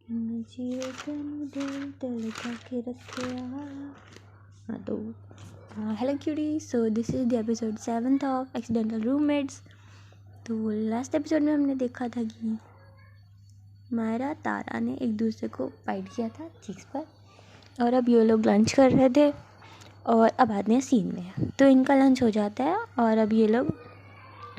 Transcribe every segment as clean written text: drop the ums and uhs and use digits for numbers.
जियो तेनू दिल धड़का के रखिया। हाँ तो hello cutie, so this is the episode 7th of accidental roommates. तो लास्ट एपिसोड में हमने देखा था कि मायरा तारा ने एक दूसरे को फाइट किया था चिक्स पर, और अब ये लोग लंच कर रहे थे और अब आते हैं सीन में। तो इनका लंच हो जाता है और अब ये लोग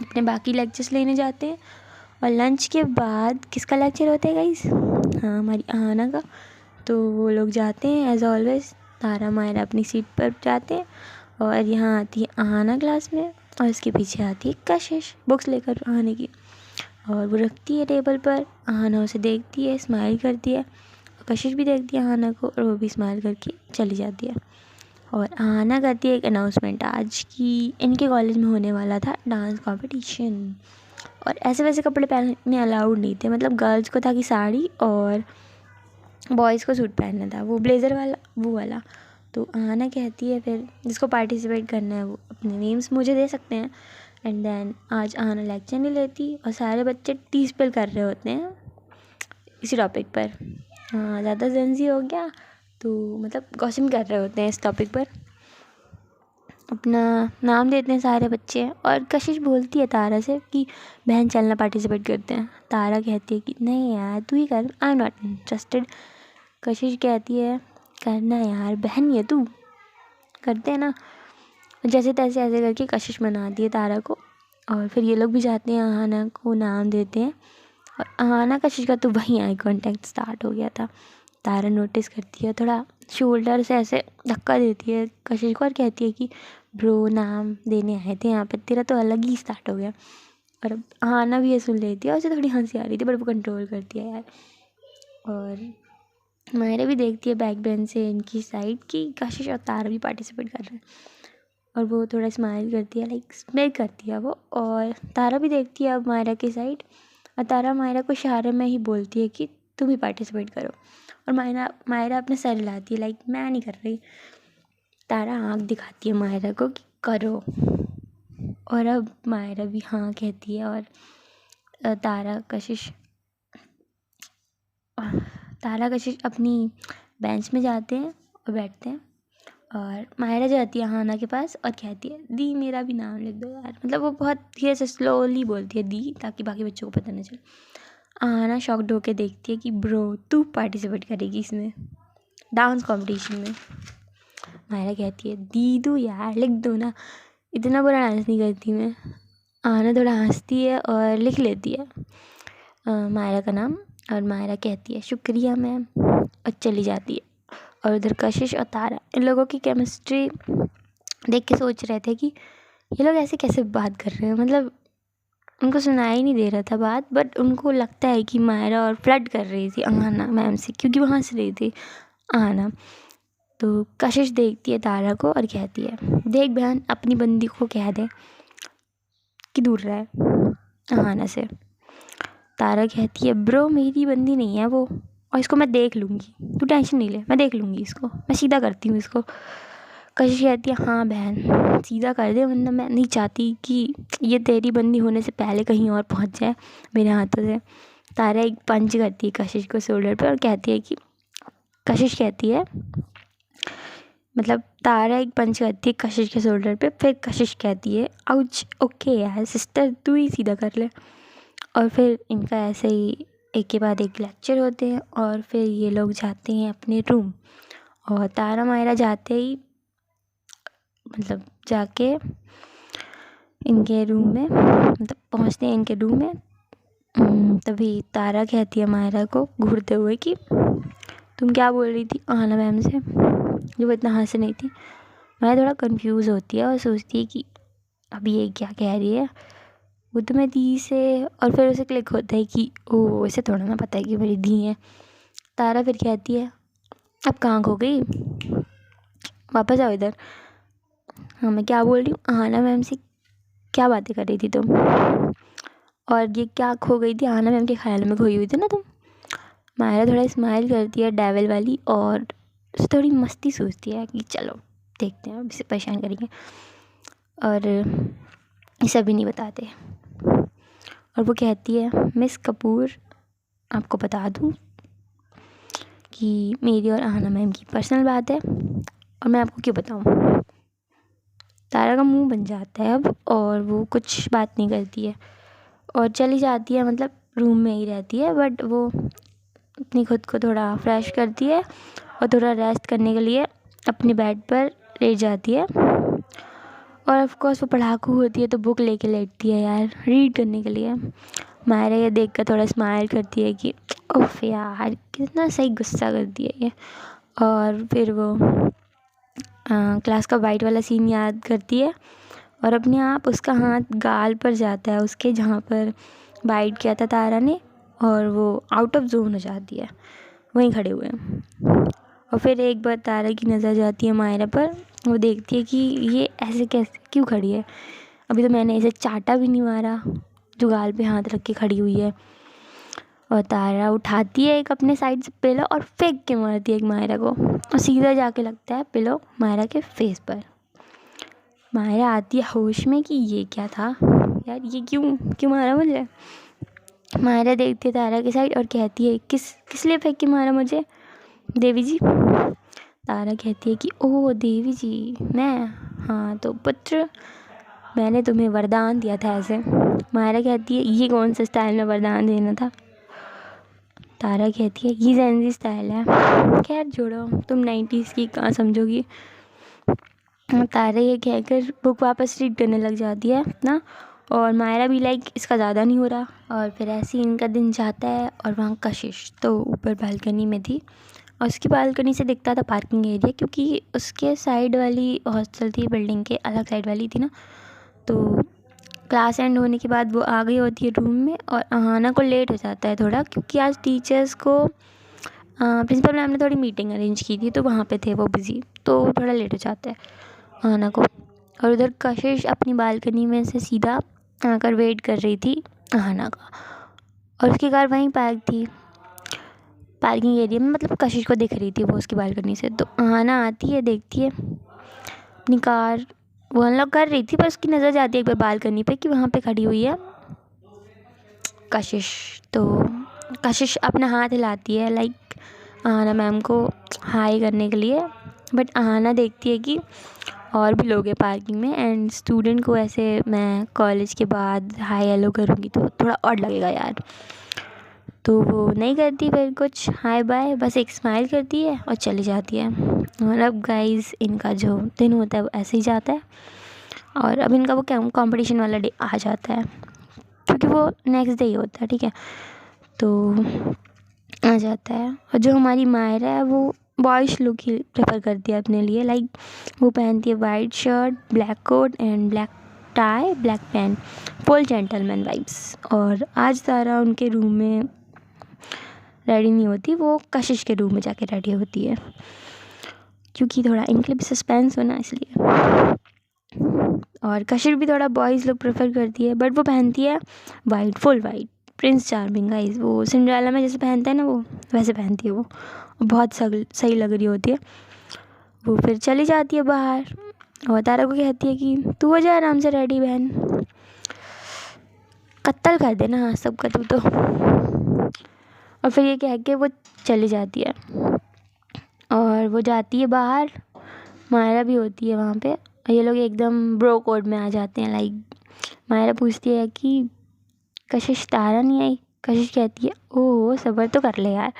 अपने बाकी लेक्चर्स लेने जाते हैं। और लंच के बाद किसका लेक्चर होता है गाइस? हाँ, हमारी आहाना का। तो वो लोग जाते हैं एज ऑलवेज, तारा मायरा अपनी सीट पर जाते हैं और यहाँ आती है आहाना क्लास में और उसके पीछे आती है कशिश बुक्स लेकर आहाना की, और वो रखती है टेबल पर। आहाना उसे देखती है, स्माइल करती है, कशिश भी देखती है आहाना को और वो भी स्माइल करके चली जाती है। और आहाना करती है एक अनाउंसमेंट आज की इनके कॉलेज में होने वाला था डांस कंपटीशन, और ऐसे वैसे कपड़े पहनने अलाउड नहीं थे। मतलब गर्ल्स को था कि साड़ी और बॉयज़ को सूट पहनना था, वो ब्लेज़र वाला वो वाला। तो आहाना कहती है फिर जिसको पार्टिसिपेट करना है वो अपने नेम्स मुझे दे सकते हैं। एंड देन आज आहाना लेक्चर नहीं लेती और सारे बच्चे टी स्पिल कर रहे होते हैं इसी टॉपिक पर। हाँ, ज़्यादा जेंजी हो गया तो मतलब गॉसिप कर रहे होते हैं इस टॉपिक पर, अपना नाम देते हैं सारे बच्चे। और कशिश बोलती है तारा से कि बहन चलना पार्टिसिपेट करते हैं। तारा कहती है कि नहीं यार तू ही कर, आई एम नॉट इंटरेस्टेड। कशिश कहती है करना यार, बहन ये तू करते हैं ना। जैसे तैसे ऐसे करके कशिश मनाती है तारा को और फिर ये लोग भी जाते हैं, आहाना को नाम देते हैं। और आहाना कशिश का तो वहीं आई कांटेक्ट स्टार्ट हो गया था। तारा नोटिस करती है, थोड़ा शोल्डर से ऐसे धक्का देती है कशिश को और कहती है कि ब्रो नाम देने आए थे यहाँ पे, तेरा तो अलग ही स्टार्ट हो गया। और अब आहाना भी ये सुन लेती है और उसे थोड़ी हंसी आ रही थी बट वो कंट्रोल करती है यार। और मायरा भी देखती है बैक बेंच से इनकी साइड कि कशिश और तारा भी पार्टिसिपेट कर रहे हैं, और वो थोड़ा स्माइल करती है, लाइक स्माइल करती है वो। और तारा भी देखती है अब मायरा की साइड, और तारा मायरा को इशारे में ही बोलती है कि तुम भी पार्टिसिपेट करो। और मायरा अपने सर हिलाती है, लाइक मैं नहीं कर रही। तारा आँख दिखाती है मायरा को कि करो, और अब मायरा भी हाँ कहती है। और तारा कशिश अपनी बेंच में जाते हैं और बैठते हैं। और मायरा जाती है आहाना के पास और कहती है दी मेरा भी नाम लिख दो यार। मतलब वो बहुत धीरे से स्लोली बोलती है दी, ताकि बाकी बच्चों को पता न चले। आहाना शॉक्ड होके देखती है कि ब्रो तू पार्टिसिपेट करेगी इसमें डांस कंपटीशन में। मायरा कहती है दी दो यार, लिख दो ना, इतना बुरा डांस नहीं करती मैं। आहाना थोड़ा हंसती है और लिख लेती है मायरा का नाम, और मायरा कहती है शुक्रिया मैम और चली जाती है। और उधर कशिश और तारा इन लोगों की केमिस्ट्री देख के सोच रहे थे कि ये लोग ऐसे कैसे बात कर रहे हैं। मतलब उनको सुनाई नहीं दे रहा था बात, बट उनको लगता है कि मायरा और फ्लर्ट कर रही थी आहाना मैम से, क्योंकि वो हंस रही थी आहाना। तो कशिश देखती है तारा को और कहती है देख बहन अपनी बंदी को कह दे कि दूर रहे आहाना से। तारा कहती है ब्रो मेरी बंदी नहीं है वो, और इसको मैं देख लूँगी, तू टेंशन नहीं ले, मैं देख लूँगी इसको, मैं सीधा करती हूँ इसको। कशिश कहती है हाँ बहन सीधा कर दे, वरना मैं नहीं चाहती कि ये तेरी बंदी होने से पहले कहीं और पहुँच जाए मेरे हाथों से। तारा एक पंच करती है कशिश को शोल्डर पर और कहती है कि कशिश कहती है, मतलब तारा एक पंच करती है कशिश के शोल्डर पे, फिर कशिश कहती है आउच ओके यार सिस्टर तू ही सीधा कर ले। और फिर इनका ऐसे ही एक के बाद एक लेक्चर होते हैं और फिर ये लोग जाते हैं अपने रूम। और तारा मायरा जाते ही मतलब जाके इनके रूम में मतलब पहुंचते हैं इनके रूम में। तभी तारा कहती है मायरा को घूरते हुए कि तुम क्या बोल रही थी आहाना मैम से, जो वो इतना हंस नहीं थी। मायरा थोड़ा कंफ्यूज होती है और सोचती है कि अब ये क्या कह रही है, वो तो मैं दी से। और फिर उसे क्लिक होता है कि ओ इसे थोड़ा ना पता है कि मेरी दी है। तारा फिर कहती है अब कहाँ खो गई, वापस आओ इधर। हाँ मैं क्या बोल रही हूँ, आहाना मैम से क्या बातें कर रही थी तुम, और ये क्या खो गई थी, आहाना मैम के ख्याल में खोई हुई थी ना तुम। मायरा थोड़ा स्माइल करती है डेविल वाली और उसे थोड़ी मस्ती सोचती है कि चलो देखते हैं अब इसे परेशान करेंगे, और इसे अभी नहीं बताते। और वो कहती है मिस कपूर आपको बता दूँ कि मेरी और अहाना मैम की पर्सनल बात है, और मैं आपको क्यों बताऊँ। तारा का मुंह बन जाता है अब, और वो कुछ बात नहीं करती है और चली जाती है, मतलब रूम में ही रहती है। बट वो अपनी खुद को थोड़ा फ्रेश करती है और थोड़ा रेस्ट करने के लिए अपने बेड पर लेट जाती है। और ऑफ कोर्स वो पढ़ाकू होती है तो बुक लेके लेटती है यार, रीड करने के लिए। मायरा ये देख कर थोड़ा स्माइल करती है कि उफ यार कितना सही गुस्सा करती है ये। और फिर वो क्लास का वाइट वाला सीन याद करती है और अपने आप उसका हाथ गाल पर जाता है उसके, जहाँ पर बाइट किया था तारा ने, और वो आउट ऑफ जोन हो जाती है वहीं खड़े हुए। और फिर एक बार तारा की नज़र जाती है मायरा पर, वो देखती है कि ये ऐसे कैसे क्यों खड़ी है, अभी तो मैंने इसे चाटा भी नहीं मारा जो गाल पे हाथ रख के खड़ी हुई है। और तारा उठाती है एक अपने साइड से पिलो और फेंक के मारती है एक मायरा को, और सीधा जाके लगता है पिलो मायरा के फेस पर। मायरा आती है होश में कि ये क्या था यार, ये क्यों क्यों मारा मुझे। मायरा देखती है तारा के साइड और कहती है किस लिए फेंक के मारा मुझे, देवी जी। तारा कहती है कि ओह देवी जी मैं, हाँ तो पुत्र मैंने तुम्हें वरदान दिया था ऐसे। मायरा कहती है ये कौन सा स्टाइल में वरदान देना था। तारा कहती है ये जेंजी स्टाइल है। खैर छोड़ो, तुम 90s की कहाँ समझोगी। तारा ये कहकर बुक वापस रीड करने लग जाती है ना, और मायरा भी लाइक इसका ज़्यादा नहीं हो रहा। और फिर ऐसे ही इनका दिन जाता है, और वहाँ कशिश तो ऊपर बालकनी में थी, और उसकी बालकनी से दिखता था पार्किंग एरिया, क्योंकि उसके साइड वाली हॉस्टल थी, बिल्डिंग के अलग साइड वाली थी ना। तो क्लास एंड होने के बाद वो आ गई होती है रूम में, और अहाना को लेट हो जाता है थोड़ा, क्योंकि आज टीचर्स को प्रिंसिपल मैम ने थोड़ी मीटिंग अरेंज की थी, तो वहाँ पे थे वो बिज़ी, तो थोड़ा लेट हो जाता है अहाना को। और उधर कशिश अपनी बालकनी में से सीधा आकर वेट कर रही थी अहाना का, और उसकी कार वहीं पार्क थी पार्किंग एरिया में, मतलब कशिश को दिख रही थी वो उसकी बालकनी से। तो अहाना आती है, देखती है अपनी कार, वो अनलॉक कर रही थी, पर उसकी नज़र जाती है एक बार बालकनी पे कि वहाँ पे खड़ी हुई है कशिश। तो कशिश अपना हाथ हिलाती है लाइक अहाना मैम को हाई करने के लिए, बट अहाना देखती है कि और भी लोग हैं पार्किंग में, एंड स्टूडेंट को ऐसे मैं कॉलेज के बाद हाई हेलो करूँगी तो थोड़ा ऑड लगेगा यार। तो वो नहीं करती फिर कुछ हाय बाय, बस एक स्माइल करती है और चली जाती है। और अब गाइस इनका जो दिन होता है वो ऐसे ही जाता है, और अब इनका वो कंपटीशन वाला डे आ जाता है, क्योंकि वो नेक्स्ट डे ही होता है, ठीक है। तो आ जाता है, और जो हमारी मायरा है वो बॉयज लुक ही प्रेफर करती है अपने लिए, लाइक वो पहनती है white shirt, black coat and black tie, black pen, full gentleman vibes. और आज तारा उनके रूम में रेडी नहीं होती, वो कशिश के रूम में जाके रेडी होती है, क्योंकि थोड़ा इनके लिए भी सस्पेंस हो ना, इसलिए। और कशिश भी थोड़ा बॉयज़ लुक प्रेफर करती है, बट वो पहनती है white, full white, Prince charming guys, वो सिंड्रेला में जैसे पहनता है ना वो वैसे पहनती है वो, और बहुत सही लग रही होती है। वो फिर चली जाती है बाहर, और तारा को कहती है कि तू हो जा आराम से रेडी बहन, कत्ल कर देना हाँ सबका तू तो। और फिर ये कह के वो चली जाती है, और वो जाती है बाहर, मायरा भी होती है वहाँ पे, और ये लोग एकदम ब्रो कोड में आ जाते हैं। लाइक मायरा पूछती है कि कशिश तारा नहीं आई। कशिश कहती है ओह सब्र तो कर ले यार,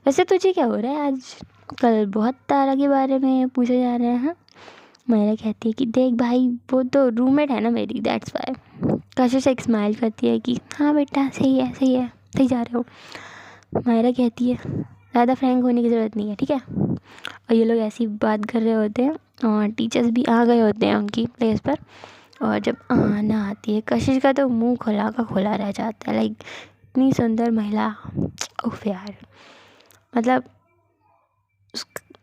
वैसे तुझे क्या हो रहा है आज कल बहुत तारा के बारे में पूछे जा रहे हैं। हाँ मायरा कहती है कि देख भाई वो तो रूममेट है ना मेरी, दैट्स वाई। कशिश एक स्माइल करती है कि हाँ बेटा सही है सही जा रहे हो। मायरा कहती है ज़्यादा फ्रैंक होने की ज़रूरत नहीं है, ठीक है। और ये लोग ऐसी बात कर रहे होते हैं, और टीचर्स भी आ गए होते हैं उनकी प्लेस पर। और जब आना आती है कशिश का तो मुंह खुला का खुला रह जाता है, लाइक इतनी सुंदर महिला, उफ यार। मतलब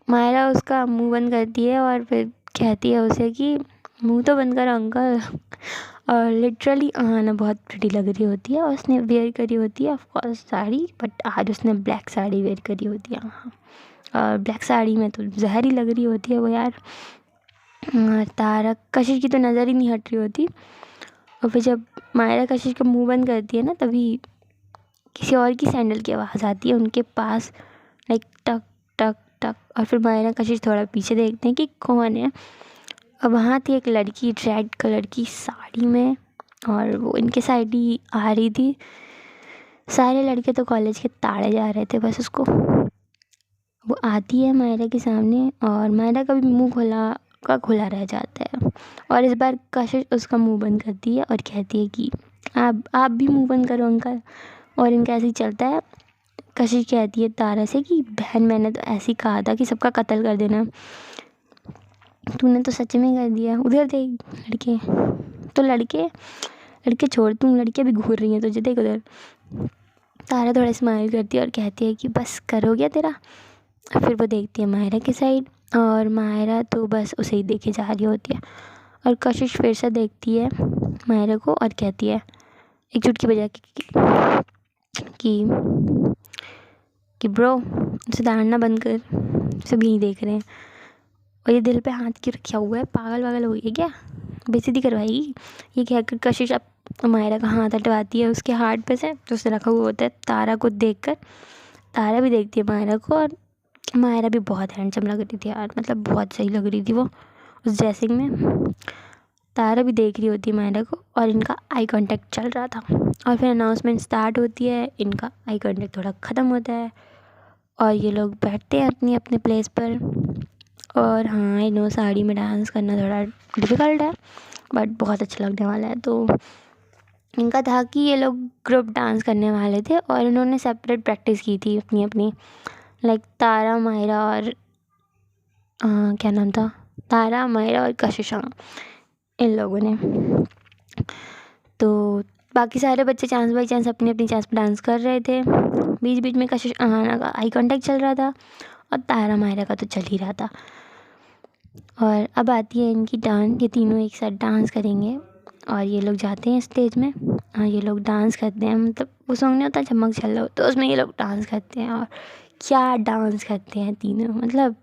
मायरा उसका मुंह बंद करती है और फिर कहती है उसे कि मुंह तो बंद करो अंकल। और लिटरली आना बहुत प्रिटी लग रही होती है, और उसने वेयर करी होती है ऑफकोर्स साड़ी, बट आज उसने ब्लैक साड़ी वेयर करी होती है। हाँ, और ब्लैक साड़ी में तो जहरी लग रही होती है वो यार। तारा कशिश की तो नज़र ही नहीं हट रही होती। और फिर जब मायरा कशिश का मुंह बंद करती है ना, तभी किसी और की सैंडल की आवाज़ आती है उनके पास लाइक टक टक टक। और फिर मायरा कशिश थोड़ा पीछे देखते हैं कि कौन है। अब वहाँ थी एक लड़की रेड कलर की साड़ी में, और वो इनके साइड ही आ रही थी। सारे लड़के तो कॉलेज के ताड़े जा रहे थे बस उसको। वो आती है मायरा के सामने, और मायरा का भी मुंह खुला रह जाता है। और इस बार कशिश उसका मुंह बंद करती है और कहती है कि आप भी मुंह बंद करो अंकल। और इनका ऐसे ही चलता है। कशिश कहती है तारा से कि बहन, मैंने तो ऐसे ही कहा था कि सबका कत्ल कर देना, तूने तो सच में कर दिया। उधर देख लड़के, तो लड़के छोड़, तू लड़कियाँ भी घूर रही हैं तुझे, देख उधर। तारा थोड़ा स्माइल करती है और कहती है कि बस कर हो गया तेरा। फिर वो देखती है मायरा की साइड, और मायरा तो बस उसे ही देखे जा रही होती है। और कशिश फिर से देखती है मायरा को और कहती है एक चुटकी बजा के कि ब्रो, सुधारना बंद कर, सब यहीं देख रहे हैं। और ये दिल पे हाथ क्यों रखा हुआ है, पागल हो गई क्या, बेइज्जती करवाएगी। ये कहकर कशिश अब मायरा का हाथ हटवाती है उसके हार्ट पे से जो उसने रखा हुआ होता है। तारा को देखकर तारा भी देखती है मायरा को, और मायरा भी बहुत हैंडसम लग रही थी यार, मतलब बहुत सही लग रही थी वो उस ड्रेसिंग में। तारा भी देख रही होती है मायरा को, और इनका आई कांटेक्ट चल रहा था। और फिर अनाउंसमेंट स्टार्ट होती है, इनका आई कांटेक्ट थोड़ा ख़त्म होता है, और ये लोग बैठते हैं अपनी अपने प्लेस पर। और हाँ, इन्हों साड़ी में डांस करना थोड़ा डिफ़िकल्ट है, बट बहुत अच्छा लगने वाला है। तो इनका था कि ये लोग ग्रुप डांस करने वाले थे, और इन्होंने सेपरेट प्रैक्टिस की थी अपनी अपनी, लाइक तारा मायरा और क्या नाम था, तारा मायरा और कशिशा, इन लोगों ने। तो बाकी सारे बच्चे चांस बाई चांस अपनी अपनी चांस पर डांस कर रहे थे। बीच बीच में कशिश अहाना का आई कांटेक्ट चल रहा था, और तारा मायरा का तो चल ही रहा था। और अब आती है इनकी डांस, ये तीनों एक साथ डांस करेंगे। और ये लोग जाते हैं स्टेज में, और ये लोग डांस करते हैं, मतलब वो सॉन्ग नहीं होता चमक चल रहा हो, तो उसमें ये लोग डांस करते हैं। और क्या डांस करते हैं तीनों, मतलब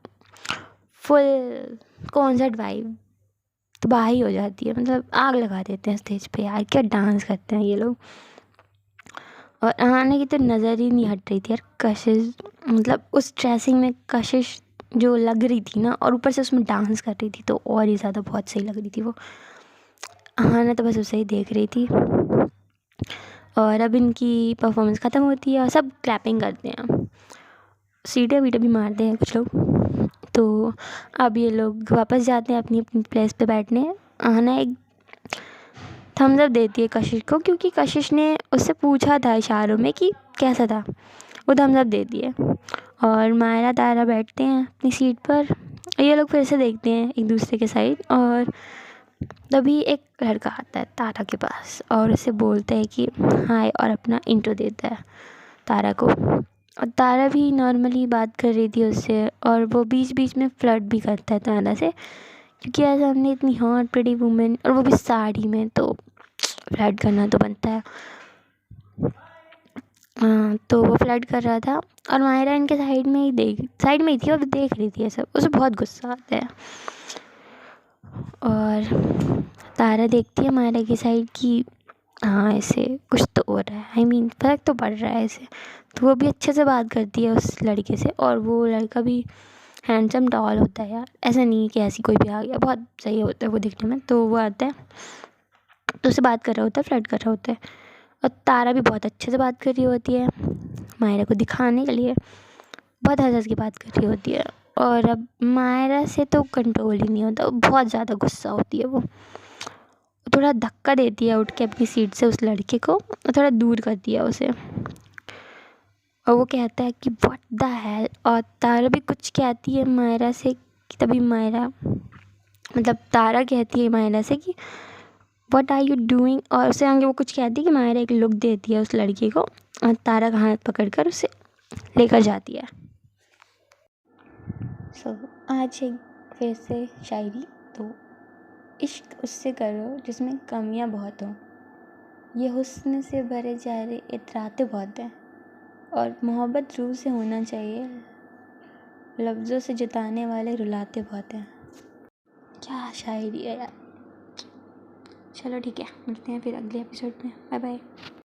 फुल कॉन्सर्ट वाइब तबाही हो जाती है, मतलब आग लगा देते हैं स्टेज पे यार, क्या डांस करते हैं ये लोग। और आने की तो नज़र ही नहीं हट रही थी यार कशिश, मतलब उस ड्रेसिंग में कशिश जो लग रही थी ना, और ऊपर से उसमें डांस कर रही थी, तो और ही ज़्यादा बहुत सही लग रही थी वो। हाँ ना, तो बस उसे ही देख रही थी। और अब इनकी परफॉर्मेंस ख़त्म होती है और सब क्लैपिंग करते हैं, सीटें वीटें भी मारते हैं कुछ लोग। तो अब ये लोग वापस जाते हैं अपनी अपनी प्लेस पे बैठने। आना एक थम्स अप देती है कशिश को, क्योंकि कशिश ने उससे पूछा था इशारों में कि कैसा था, वो थम्स अप देती है। और मायरा तारा बैठते हैं अपनी सीट पर, ये लोग फिर से देखते हैं एक दूसरे के साइड। और तभी एक लड़का आता है तारा के पास और उसे बोलता है कि हाय, और अपना इंट्रो देता है तारा को। और तारा भी नॉर्मली बात कर रही थी उससे, और वो बीच बीच में फ्लर्ट भी करता है तारा से, क्योंकि आज हमने इतनी हॉट प्रिटी वुमेन, और वो भी साड़ी में, तो फ्लर्ट करना तो बनता है। हाँ, तो वो फ्लर्ट कर रहा था, और मायरा इनके साइड में ही थी और देख रही थी ये सब। उसे बहुत गुस्सा आता है, और तारा देखती है मायरा की साइड की हाँ, ऐसे कुछ तो हो रहा है, आई मीन फ़र्क तो पड़ रहा है ऐसे। तो वो भी अच्छे से बात करती है उस लड़के से, और वो लड़का भी हैंडसम टॉल होता है यार, ऐसा नहीं है कि ऐसी कोई भी आ गया, बहुत सही होता है वो दिखने में। तो वो आता है, तो उससे बात कर रहा होता है, फ्लर्ट कर रहा होता है। और तारा भी बहुत अच्छे से बात कर रही होती है मायरा को दिखाने के लिए, बहुत हंस की बात कर रही होती है। और अब मायरा से तो कंट्रोल ही नहीं होता, बहुत ज़्यादा गुस्सा होती है वो। थोड़ा धक्का देती है उठ के अपनी सीट से उस लड़के को, और थोड़ा दूर कर दिया उसे। और वो कहता है कि व्हाट द हेल, और तारा भी कुछ कहती है मायरा से, कि तभी मायरा, मतलब तारा कहती है मायरा से कि व्हाट आर यू डूइंग, और उससे आगे वो कुछ कहती है कि मायरा एक लुक देती है उस लड़के को, और तारा का हाथ पकड़कर उसे लेकर जाती है। आज एक फिर से शायरी। तो इश्क उससे करो जिसमें कमियां बहुत हों, ये हुस्न से भरे जा रहे इतराते बहुत हैं, और मोहब्बत रूह से होना चाहिए, लफ्ज़ों से जताने वाले रुलाते बहुत हैं। क्या शायरी है यार। चलो ठीक है, मिलते हैं फिर अगले एपिसोड में। Bye bye.